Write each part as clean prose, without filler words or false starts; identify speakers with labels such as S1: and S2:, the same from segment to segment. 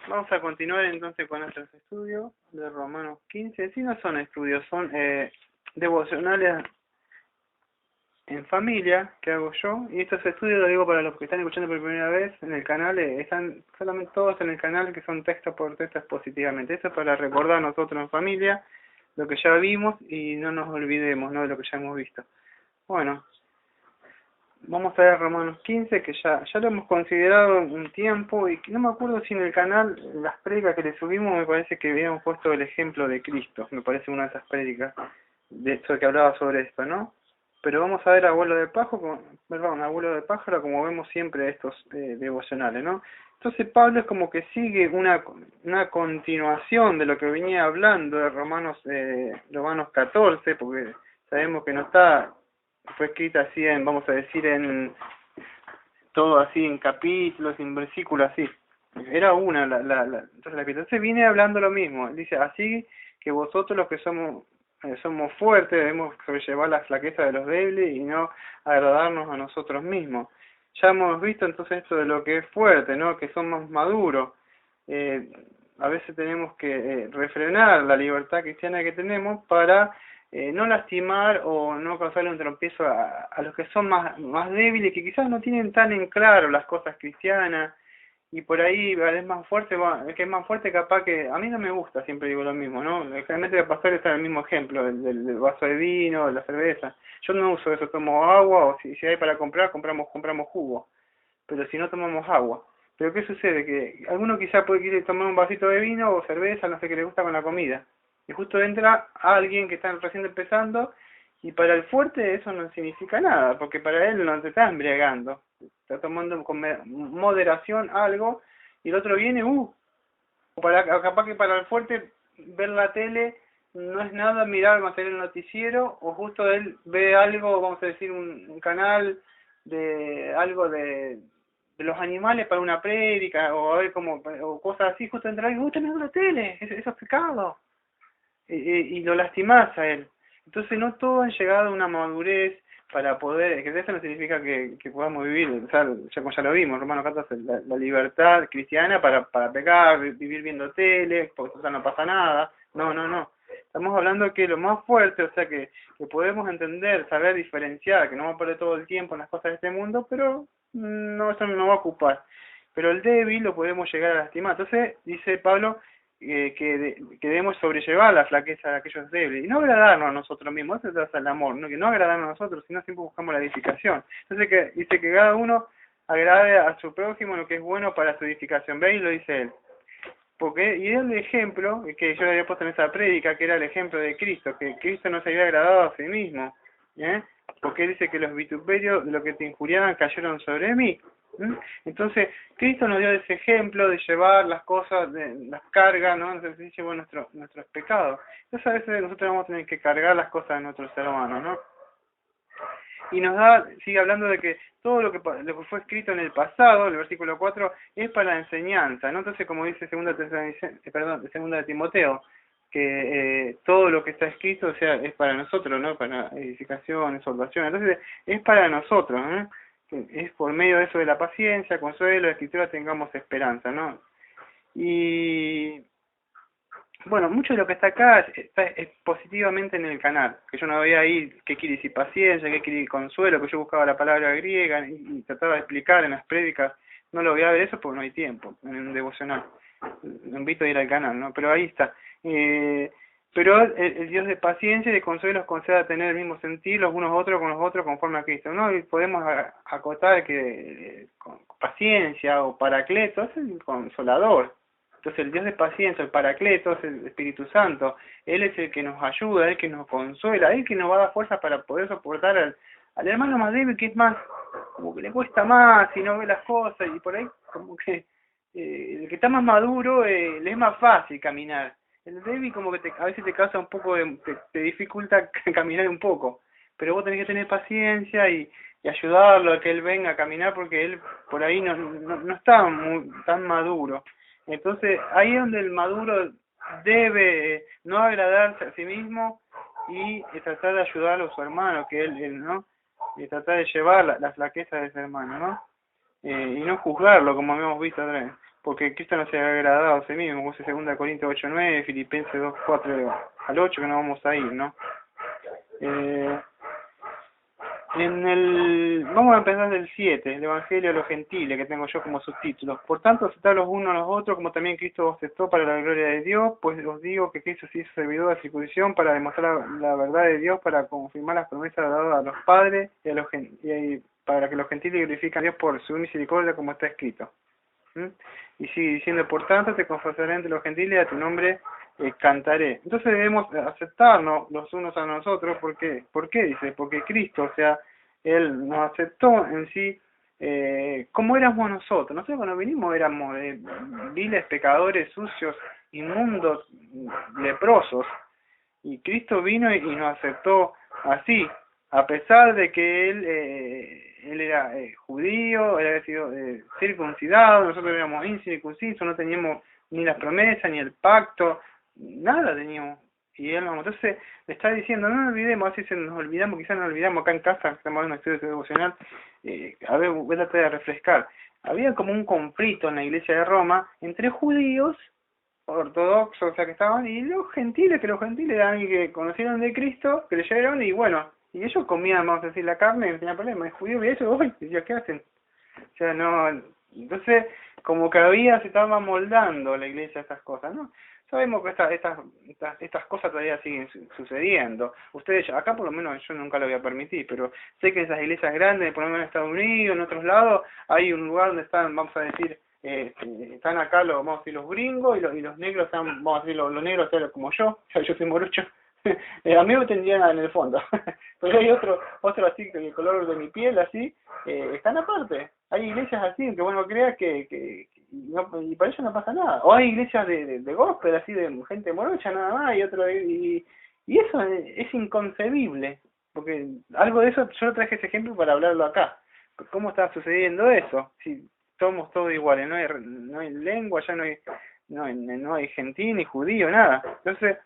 S1: Vamos a continuar entonces con nuestros estudios de Romanos 15. Si no son estudios, son devocionales en familia que hago yo. Y estos estudios, lo digo para los que están escuchando por primera vez en el canal, están solamente todos en el canal, que son texto por texto positivamente. Esto es para recordar nosotros en familia lo que ya vimos y no nos olvidemos, ¿no?, de lo que ya hemos visto. Bueno, vamos a ver Romanos 15, que ya lo hemos considerado un tiempo, y no me acuerdo si en el canal, en las prédicas que le subimos, me parece que habíamos puesto el ejemplo de Cristo, me parece una de esas prédicas, de esto que hablaba sobre esto, ¿no? Pero vamos a ver abuelo de pájaro, como vemos siempre estos devocionales, ¿no? Entonces Pablo es como que sigue una continuación de lo que venía hablando de Romanos 14, porque sabemos que no está, fue escrita así vamos a decir, en todo así en capítulos, en versículos así. Era entonces viene hablando lo mismo. Dice, así que vosotros los que somos fuertes debemos sobrellevar la flaqueza de los débiles y no agradarnos a nosotros mismos. Ya hemos visto entonces esto de lo que es fuerte, ¿no? Que somos maduros. Eh, a veces tenemos que refrenar la libertad cristiana que tenemos para no lastimar o no causarle un tropiezo a los que son más débiles, que quizás no tienen tan en claro las cosas cristianas, y por ahí es más fuerte, el que es más fuerte capaz que, a mí no me gusta, siempre digo lo mismo, ¿no? Generalmente el pastor está en el mismo ejemplo, del vaso de vino, de la cerveza. Yo no uso eso, tomo agua, o si hay para comprar, compramos jugo, pero si no tomamos agua. Pero ¿qué sucede? Que alguno quizá quiere tomar un vasito de vino o cerveza, no sé qué le gusta con la comida. Y justo entra alguien que está recién empezando, y para el fuerte eso no significa nada, porque para él no te está embriagando. Está tomando con moderación algo, y el otro viene, o capaz que para el fuerte ver la tele no es nada, mirar más el noticiero, o justo él ve algo, vamos a decir, un canal de algo de los animales para una prédica, o a ver o cosas así, justo entrar y tenés una tele, eso es pecado, y lo lastimás a él. Entonces no todos han llegado a una madurez para poder, que eso no significa que podamos vivir, o sea, ya lo vimos, Romano 14, la libertad cristiana para pecar, vivir viendo tele, porque no pasa nada. No. Estamos hablando que lo más fuerte, o sea, que podemos entender, saber diferenciar, que no va a perder todo el tiempo en las cosas de este mundo, pero no, eso no va a ocupar. Pero el débil lo podemos llegar a lastimar. Entonces, dice Pablo, que debemos sobrellevar la flaqueza de aquellos débiles y no agradarnos a nosotros mismos. Eso es el amor, ¿no? Que no agradarnos a nosotros, sino siempre buscamos la edificación. Entonces dice que cada uno agrade a su prójimo lo que es bueno para su edificación. ¿Veis? Lo dice él. Y el ejemplo que yo le había puesto en esa prédica, que era el ejemplo de Cristo, que Cristo no se había agradado a sí mismo, porque dice que los vituperios de lo que te injuriaban cayeron sobre mí. Entonces Cristo nos dio ese ejemplo de llevar las cosas, las cargas, ¿no? Entonces llevó nuestros pecados. Entonces a veces nosotros vamos a tener que cargar las cosas de nuestros hermanos, ¿no? Y sigue hablando de que todo lo que fue escrito en el pasado, el versículo 4, es para la enseñanza, ¿no? Entonces, como dice segunda de Timoteo, que todo lo que está escrito, o sea, es para nosotros, ¿no? Para edificación, salvación. Entonces, es para nosotros, ¿eh? Es por medio de eso de la paciencia, consuelo, la escritura, tengamos esperanza, ¿no? Y bueno, mucho de lo que está acá es positivamente en el canal, que yo no veía ahí qué quiere decir paciencia, qué quiere decir consuelo, que yo buscaba la palabra griega y trataba de explicar en las prédicas. No lo voy a ver eso porque no hay tiempo en un devocional. Lo invito a ir al canal, ¿no? Pero ahí está. Pero el Dios de paciencia y de consuelo os conceda tener el mismo sentir los unos otros con los otros conforme a Cristo, ¿no? Y podemos acotar que con paciencia o paracleto es el consolador. Entonces el Dios de paciencia, el Paracletos, el Espíritu Santo, Él es el que nos ayuda, el que nos consuela, el que nos va a dar fuerza para poder soportar al hermano más débil, que es más, como que le cuesta más y no ve las cosas, y por ahí como que el que está más maduro le es más fácil caminar. El débil como que a veces te causa un poco, te dificulta caminar un poco, pero vos tenés que tener paciencia y ayudarlo a que él venga a caminar, porque él por ahí no está tan maduro. Entonces, ahí es donde el maduro debe no agradarse a sí mismo y tratar de ayudar a su hermano, que él ¿no? Y tratar de llevar la flaqueza de ese hermano, ¿no? Y no juzgarlo, como habíamos visto otra vez. porque Cristo no se ha agradado a sí mismo, como dice 2 Corintios 8:9, Filipenses 2:4 al 8, que no vamos a ir, ¿no? Vamos a empezar del 7, el Evangelio a los gentiles, que tengo yo como subtítulos. Por tanto, aceptar los unos a los otros, como también Cristo os aceptó para la gloria de Dios, pues os digo que Cristo se hizo servidor de la circuncisión para demostrar la verdad de Dios, para confirmar las promesas dadas a los padres y para que los gentiles glorifiquen a Dios por su misericordia, como está escrito. Y sigue diciendo, por tanto, te confesaré entre los gentiles, a tu nombre cantaré. Entonces debemos aceptarnos los unos a nosotros. ¿Por qué? ¿Por qué? Dice, porque Cristo, o sea, Él nos aceptó en sí como éramos nosotros. Nosotros cuando vinimos éramos viles, pecadores, sucios, inmundos, leprosos. Y Cristo vino y nos aceptó así, a pesar de que él era judío, él había sido circuncidado, nosotros éramos incircuncisos, no teníamos ni las promesas, ni el pacto, nada teníamos. Y él nos, entonces le está diciendo, no nos olvidemos, así se nos olvidamos, quizás nos olvidamos acá en casa, estamos en un estudio devocional, a ver, voy a tratar de refrescar. Había como un conflicto en la iglesia de Roma entre judíos ortodoxos, o sea, que estaban, y los gentiles, que los gentiles eran alguien que conocieron de Cristo, creyeron, y bueno, y ellos comían, vamos a decir, la carne, no tenía problema, es judío, y eso, uy, decía, ¿qué hacen? O sea, no, entonces, como que se estaba moldando la iglesia estas cosas, ¿no? Sabemos que estas cosas todavía siguen sucediendo. Ustedes, acá por lo menos yo nunca lo voy a permitir, pero sé que esas iglesias grandes, por lo menos en Estados Unidos, en otros lados, hay un lugar donde están, vamos a decir, están acá vamos a decir, los gringos, y los negros están, vamos a decir, los negros como yo soy morocho, a mí me tendrían en el fondo, pero hay otro así, que el color de mi piel, así, están aparte. Hay iglesias así, que bueno, creas que no, y para ellos no pasa nada. O hay iglesias de gospel, así, de gente morocha nada más, y eso es inconcebible, porque algo de eso, yo lo traje ese ejemplo para hablarlo acá. ¿Cómo está sucediendo eso? Si somos todos iguales, no hay lengua, ya no hay gentil ni judío, nada. Entonces,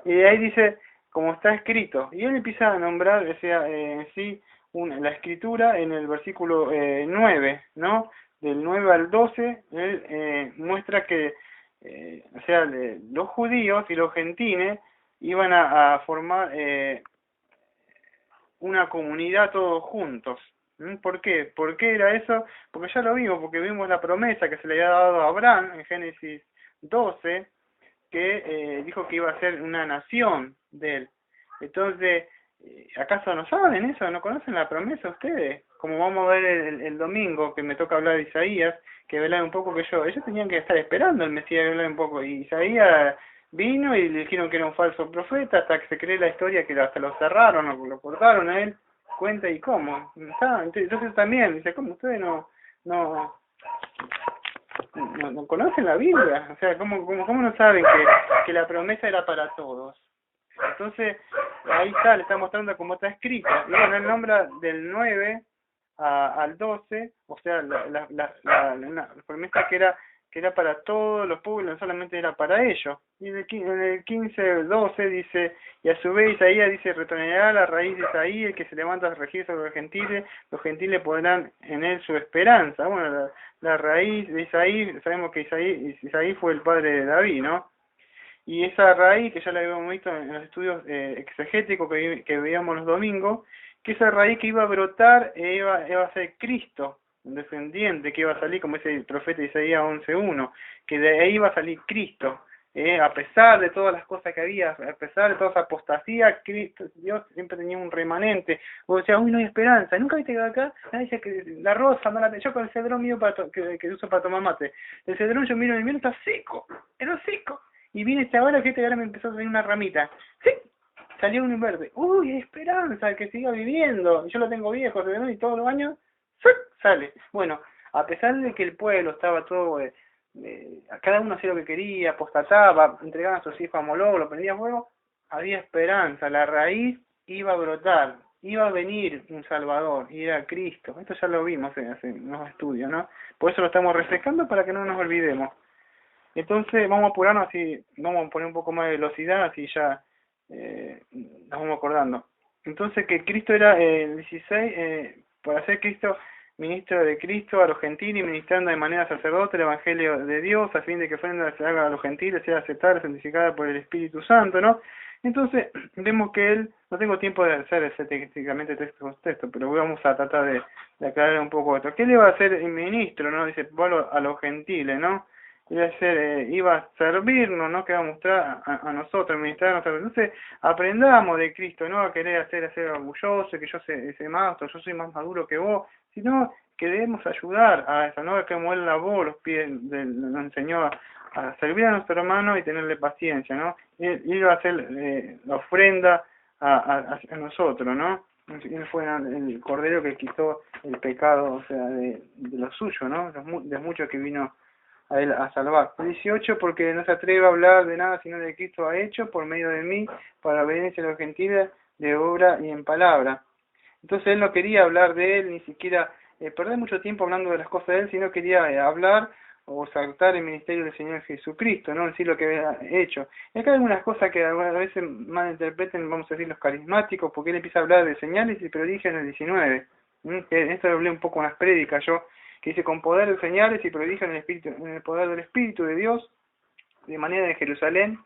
S1: ahí dice, como está escrito, y él empieza a nombrar, o sea, en sí, la escritura en el versículo 9, ¿no? Del 9 al 12, él muestra que, o sea, los judíos y los gentiles iban a formar una comunidad todos juntos. ¿Por qué? ¿Por qué era eso? Porque ya lo vimos, porque vimos la promesa que se le había dado a Abraham en Génesis 12, que dijo que iba a ser una nación de él. Entonces, ¿acaso no saben eso? ¿No conocen la promesa ustedes? Como vamos a ver el domingo, que me toca hablar de Isaías, que velar un poco que ellos tenían que estar esperando el Mesías, velar un poco, y Isaías vino y le dijeron que era un falso profeta, hasta que se cree la historia que hasta lo cerraron, o lo cortaron a él, cuenta y cómo. Entonces también, dice, ¿cómo ustedes no conocen la Biblia? O sea, ¿cómo no saben que la promesa era para todos? Entonces, ahí está, le está mostrando cómo está escrito. Y bueno, él nombra del 9 al 12, o sea, la promesa que era para todos los pueblos, no solamente era para ellos. Y en el 15, 12 dice, y a su vez Isaías dice, retornará la raíz de Isaí, el que se levanta a regir sobre los gentiles podrán en él su esperanza. Bueno, la raíz de Isaí, sabemos que Isaí fue el padre de David, ¿no? Y esa raíz, que ya la habíamos visto en los estudios exegéticos que veíamos los domingos, que esa raíz que iba a brotar iba a ser Cristo, un descendiente que iba a salir, como dice el profeta Isaías 11:1, que de ahí iba a salir Cristo. A pesar de todas las cosas que había, a pesar de toda esa apostasía, Cristo, Dios siempre tenía un remanente. O sea, uy, no hay esperanza. Nunca viste que acá nadie dice que la rosa, yo con el cedrón mío que uso para tomar mate, el cedrón yo miro y miro, está seco, era seco. Y viene ahora que ahora me empezó a salir una ramita. ¡Sí! Salió un verde. ¡Uy, hay esperanza! Que siga viviendo. Yo lo tengo viejo, y todos los años ¡sí! Sale. Bueno, a pesar de que el pueblo estaba todo... cada uno hacía lo que quería, apostataba, entregaban a sus hijos a Moloch, lo prendía a fuego, había esperanza. La raíz iba a brotar. Iba a venir un Salvador, y era Cristo. Esto ya lo vimos hace unos estudios, ¿no? Por eso lo estamos refrescando para que no nos olvidemos. Entonces vamos a apurarnos, así vamos a poner un poco más de velocidad, así ya nos vamos acordando. Entonces que Cristo era el 16, para ser Cristo ministro de Cristo a los gentiles, y ministrando de manera sacerdote el Evangelio de Dios, a fin de que ofrenda se haga a los gentiles, sea aceptada, santificada por el Espíritu Santo, ¿no? Entonces, vemos que él, no tengo tiempo de hacer ese técnicamente texto por texto, pero vamos a tratar de aclarar un poco esto. ¿Qué le va a hacer el ministro, no? Dice Pablo a los gentiles, ¿no? Iba a servirnos, ¿no? Que va a mostrar a nosotros, ministrar a nosotros. Entonces, aprendamos de Cristo, no a querer hacer orgulloso, que yo sé más, yo soy más maduro que vos, sino que debemos ayudar a eso, ¿no? Que como él lavó los pies, nos enseñó a servir a nuestro hermano y tenerle paciencia, ¿no? Él iba a hacer la ofrenda a nosotros, ¿no? Él fue el cordero que quitó el pecado, o sea, de los suyos, ¿no? De muchos que vino a él a salvar. 18, porque no se atreve a hablar de nada sino de Cristo ha hecho por medio de mí, para obediencia a los gentiles, de obra y en palabra. Entonces él no quería hablar de él, ni siquiera perder mucho tiempo hablando de las cosas de él, sino quería hablar o saltar el ministerio del Señor Jesucristo, ¿no? Decir lo que había hecho. Y acá hay algunas cosas que algunas veces malinterpreten, vamos a decir, los carismáticos, porque él empieza a hablar de señales y prodigios en el 19. Esto lo hablé un poco en las prédicas yo, que dice con poder de señales y prodigios en el espíritu, en el poder del Espíritu de Dios, de manera de Jerusalén,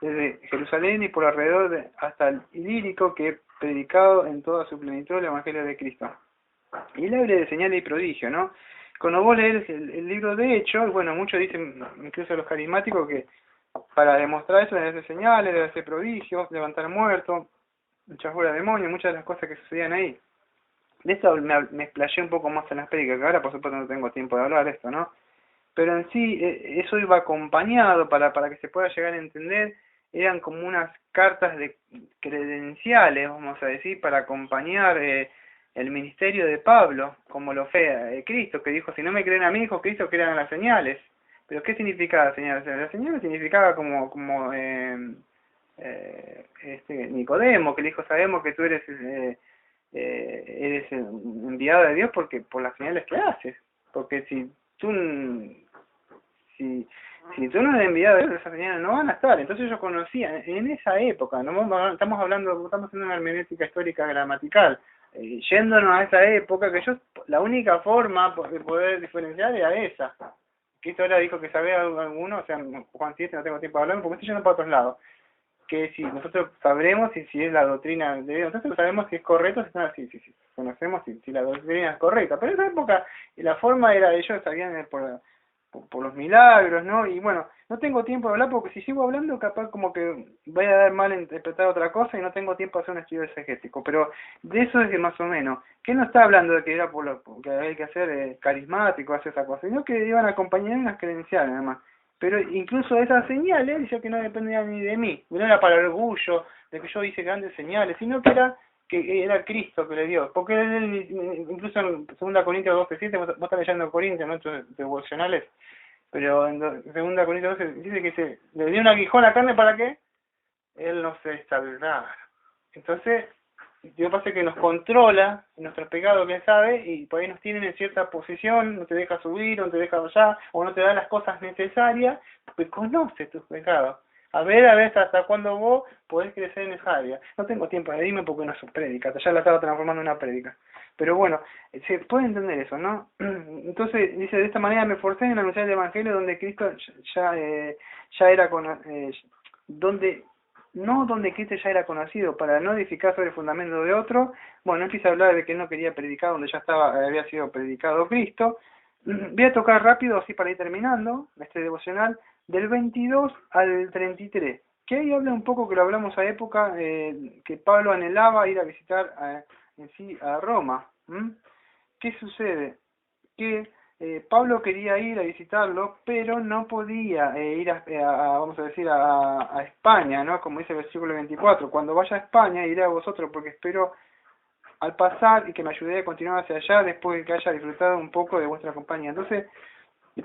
S1: desde Jerusalén y por alrededor hasta el Ilírico, que he predicado en toda su plenitud el Evangelio de Cristo. Y él habla de señales y prodigio, ¿no? Cuando vos lees el libro de Hechos, bueno, muchos dicen, incluso los carismáticos, que para demostrar eso debe hacer señales, debe hacer prodigios, levantar muertos, echar fuera demonios, muchas de las cosas que sucedían ahí. De esto me explayé un poco más en las prédicas, que ahora por supuesto no tengo tiempo de hablar de esto, ¿no? Pero en sí, eso iba acompañado para que se pueda llegar a entender, eran como unas cartas de credenciales, vamos a decir, para acompañar el ministerio de Pablo, como lo fue Cristo, que dijo, si no me creen a mí, dijo Cristo, crean las señales. Pero ¿qué significaba las señales? Las señales significaba como Nicodemo, que le dijo, sabemos que tú eres enviado de Dios porque por las señales que haces. Porque si tú no eres enviado de Dios, esas señales no van a estar. Entonces ellos conocían, en esa época, no estamos haciendo una hermenéutica histórica gramatical, yéndonos a esa época, que la única forma de poder diferenciar era esa. Cristo ahora dijo que sabía alguno, o sea, Juan 7, no tengo tiempo de hablar, porque estoy yendo para otros lados. Que si nosotros sabremos si es la doctrina de Dios, nosotros sabemos si es correcto, si conocemos si la doctrina es correcta. Pero en esa época la forma era, ellos sabían por los milagros, ¿no? Y bueno, no tengo tiempo de hablar porque si sigo hablando capaz como que voy a dar mal interpretar otra cosa y no tengo tiempo de hacer un estudio exegético. Pero de eso es que más o menos, que no está hablando de que era que hay que hacer carismático, hacer esa cosa, sino que iban a acompañar unas credenciales nada más. Pero incluso esas señales, dice que no dependían ni de mí, no era para el orgullo de que yo hice grandes señales, sino que era Cristo que le dio. Porque él, incluso en 2 Corintios 12:7, vos estás leyendo Corintios, ¿no? Tus devocionales, pero en 2 Corintios 12 dice que le dio un aguijón a la carne para que él no se salvara. Entonces, Dios pasa que nos controla en nuestros pecados, que sabe, y por ahí nos tienen en cierta posición, no te deja subir, no te deja allá, o no te da las cosas necesarias, pues conoce tus pecados. A ver hasta cuándo vos podés crecer en esa área. No tengo tiempo de irme porque no es una prédica, ya la estaba transformando en una prédica. Pero bueno, se puede entender eso, ¿no? Entonces, dice, de esta manera me forcé en anunciar el Evangelio donde Cristo ya era donde Cristo ya era conocido, para no edificar sobre el fundamento de otro. Bueno, empieza a hablar de que él no quería predicar donde ya había sido predicado Cristo. Voy a tocar rápido, así para ir terminando, este devocional, del 22 al 33, que ahí habla un poco, que lo hablamos a época, que Pablo anhelaba ir a visitar a Roma. ¿Qué sucede? Que Pablo quería ir a visitarlo, pero no podía ir vamos a decir, a España, ¿no? Como dice el versículo 24, cuando vaya a España iré a vosotros, porque espero al pasar y que me ayudé a continuar hacia allá después de que haya disfrutado un poco de vuestra compañía. Entonces,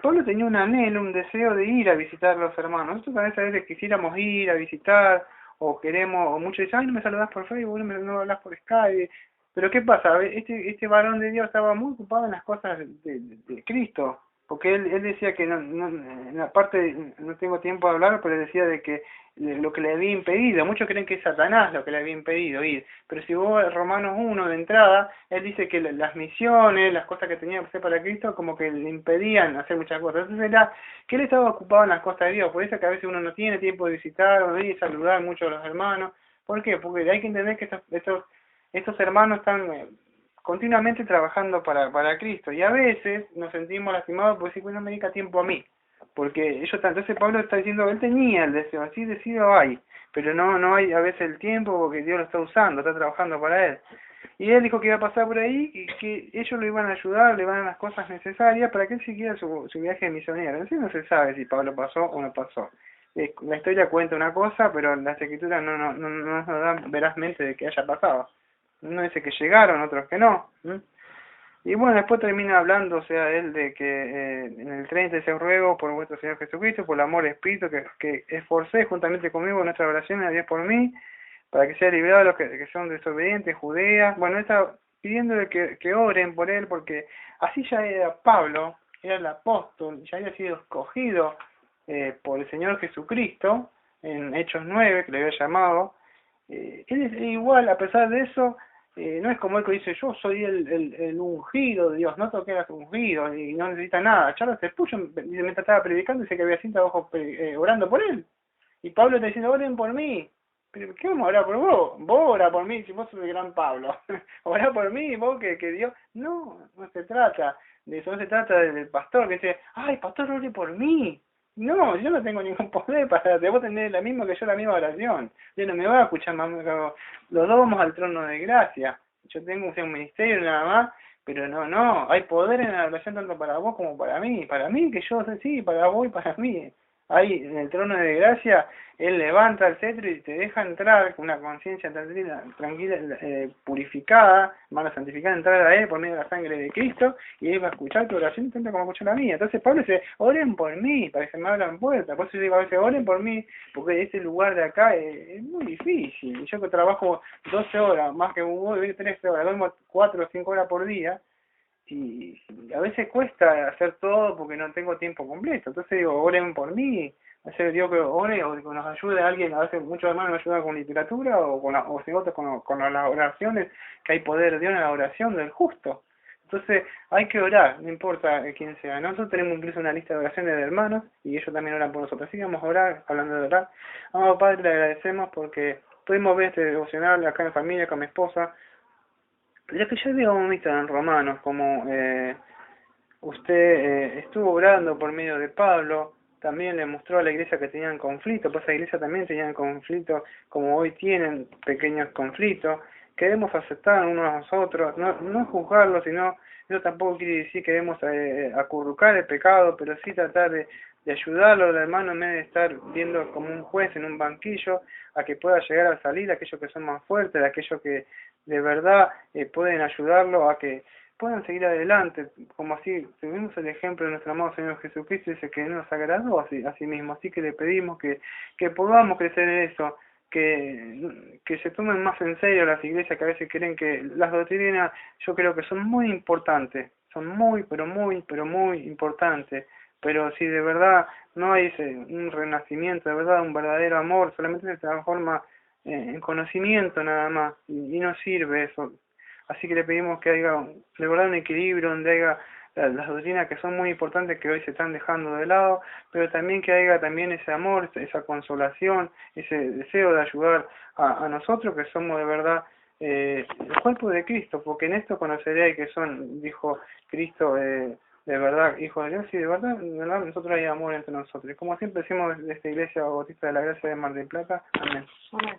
S1: Pablo tenía un anhelo, un deseo de ir a visitar a los hermanos. Nosotros a veces quisiéramos ir a visitar, o muchos dicen, ay, no me saludás por Facebook, no me hablas por Skype. Pero ¿qué pasa? Este varón de Dios estaba muy ocupado en las cosas de Cristo. porque él decía que en la parte, no tengo tiempo de hablar, pero decía de que lo que le había impedido, muchos creen que es Satanás lo que le había impedido ir, pero si vos ves Romanos 1 de entrada, él dice que las misiones, las cosas que tenía que hacer para Cristo, como que le impedían hacer muchas cosas. Entonces era que él estaba ocupado en las cosas de Dios, por eso que a veces uno no tiene tiempo de visitar o de ir a saludar mucho a los hermanos. ¿Por qué? Porque hay que entender que estos hermanos están continuamente trabajando para Cristo, y a veces nos sentimos lastimados porque si no me dedica tiempo a mí, porque ellos entonces Pablo está diciendo, él tenía el deseo, así decido hay, pero no hay a veces el tiempo porque Dios lo está usando, está trabajando para él. Y él dijo que iba a pasar por ahí y que ellos lo iban a ayudar, le iban a dar las cosas necesarias para que él siguiera su viaje de misionero. Entonces no se sabe si Pablo pasó o no pasó. La historia cuenta una cosa, pero las escrituras no nos dan verazmente de que haya pasado. Uno dice que llegaron, otros que no. Y bueno, después termina hablando, o sea, él de que en el 30 dice, ruego por vuestro Señor Jesucristo, por el amor espíritu, que esforcé juntamente conmigo en nuestra oración a Dios por mí, para que sea librado de los que son desobedientes, Judea. Bueno, él está pidiéndole que oren por él, porque así ya era Pablo, era el apóstol, ya había sido escogido por el Señor Jesucristo, en Hechos 9, que le había llamado. Él es igual, a pesar de eso, no es como el que dice, yo soy el ungido de Dios, no toqué a los ungidos y no necesita nada. Charles Spurgeon, mientras estaba predicando, dice que había cinta abajo orando por él. Y Pablo está diciendo, oren por mí. Pero ¿qué vamos a orar por vos? Vos orá por mí, si vos sos el gran Pablo. Orá por mí, vos que Dios... No se trata de eso, no se trata del pastor que dice, ay, pastor, ore por mí. No, yo no tengo ningún poder para vos tener la misma que yo, la misma oración. Dios no me va a escuchar más. Los dos vamos al trono de gracia. Yo tengo un ministerio nada más, pero no. Hay poder en la oración tanto para vos como para mí. Para mí, que yo sé, sí, para vos y para mí. Ahí, en el trono de gracia, Él levanta el cetro y te deja entrar con una conciencia tranquila, purificada, mano santificada, entrar a Él por medio de la sangre de Cristo, y Él va a escuchar tu oración tanto como escuchar la mía. Entonces Pablo dice, oren por mí, para que se me abran puertas. Por eso yo digo a veces, oren por mí, porque este lugar de acá es muy difícil. Yo que trabajo 12 horas, más que vos, 13 horas, duermo 4 o 5 horas por día, y a veces cuesta hacer todo porque no tengo tiempo completo. Entonces digo, oren por mí, hacer Dios que ore o que nos ayude a alguien. A veces muchos hermanos nos ayudan con literatura o o si otros con las oraciones, que hay poder de Dios en la oración del justo. Entonces hay que orar, no importa quién sea. Nosotros tenemos incluso una lista de oraciones de hermanos y ellos también oran por nosotros. Así que vamos a orar, hablando de orar. Amado Padre, le agradecemos porque pudimos ver este devocional acá en familia con mi esposa. Ya que ya habíamos visto en Romanos como usted estuvo orando por medio de Pablo, también le mostró a la iglesia que tenían conflictos, pues esa iglesia también tenían conflictos, como hoy tienen pequeños conflictos. Queremos aceptar unos a los otros, no juzgarlos, sino, eso tampoco quiere decir que queremos acurrucar el pecado, pero sí tratar de ayudarlo al hermano en vez de estar viendo como un juez en un banquillo, a que pueda llegar a salir aquellos que son más fuertes, aquellos que de verdad pueden ayudarlo a que puedan seguir adelante, como así tuvimos el ejemplo de nuestro amado Señor Jesucristo, dice que nos agradó a sí mismo, así que le pedimos que podamos crecer en eso, que se tomen más en serio las iglesias que a veces creen que las doctrinas, yo creo que son muy importantes, son muy, pero muy importantes, pero si de verdad no hay un renacimiento, de verdad un verdadero amor, solamente se transforma en conocimiento nada más, y no sirve eso. Así que le pedimos que haya de verdad un equilibrio, donde haya las doctrinas que son muy importantes que hoy se están dejando de lado, pero también que haya también ese amor, esa consolación, ese deseo de ayudar a nosotros que somos de verdad el cuerpo de Cristo, porque en esto conoceréis que son, dijo Cristo, de verdad, hijo de Dios, y de verdad nosotros hay amor entre nosotros. Y como siempre decimos de esta iglesia bautista de la gracia de Mar del Plata, amén.
S2: Amén.